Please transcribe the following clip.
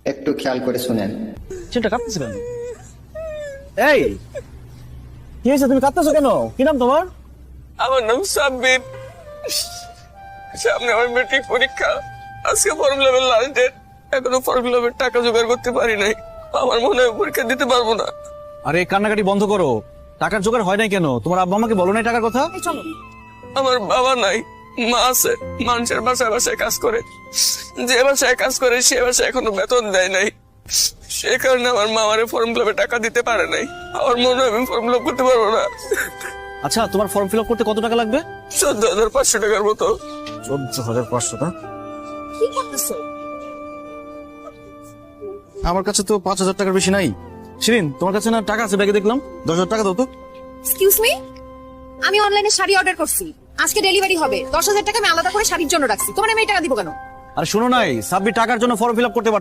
একটু খেয়াল করে শুনেন। চিন্তা কাঁদতেছিলেন? এই কি হয়েছে, তুমি কাঁদতেছো কেন? কি নাম তোমার? আমার নাম সাব্বির। সামনে আমার মেট্রিক পরীক্ষা, আজকে ফর্ম ফিলাপের লাস্ট ডেট। এখনো ফর্ম ফিলাপের টাকা জোগাড় করতে পারি নাই। আমার মনে হয় পরীক্ষা দিতে পারবো না। আরে কান্নাকাটি বন্ধ করো। টাকার জোগাড় হয় নাই কেন? তোমার আব্বা আমাকে বলো নাই টাকার কথা? আমার বাবা নাই, মা আছে। মানুষের বাসায় বাসায় কাজ করে, যে বাসায় কাজ করে সে বাসায় এখনো বেতন দেয় নাই। সে কারণে আমার মা আমার ফর্ম ফিলাপে টাকা দিতে পারে নাই। আমার মনে হয় আমি ফর্ম ফিলাপ করতে পারবো না। আচ্ছা, তোমার ফর্ম ফিল আপ করতে কত টাকা লাগবে? 14,500 টাকার মতো। 14,500 না? আমার কাছে তো 5,000 টাকার বেশি নাই। শিরিন, তোমার কাছে না টাকা আছে? ব্যাগে দেখলাম 10,000 টাকা দাও তো। এক্সকিউজ মি, আমি অনলাইনে শাড়ি অর্ডার করছি, আজকে ডেলিভারি হবে। 10,000 টাকা আমি আলাদা করে শাড়ির জন্য রাখছি, তোমার আমি এই টাকা দিব কেন? আরে শোনো নাই, সাব্বির টাকার জন্য ফর্ম ফিল আপ করতে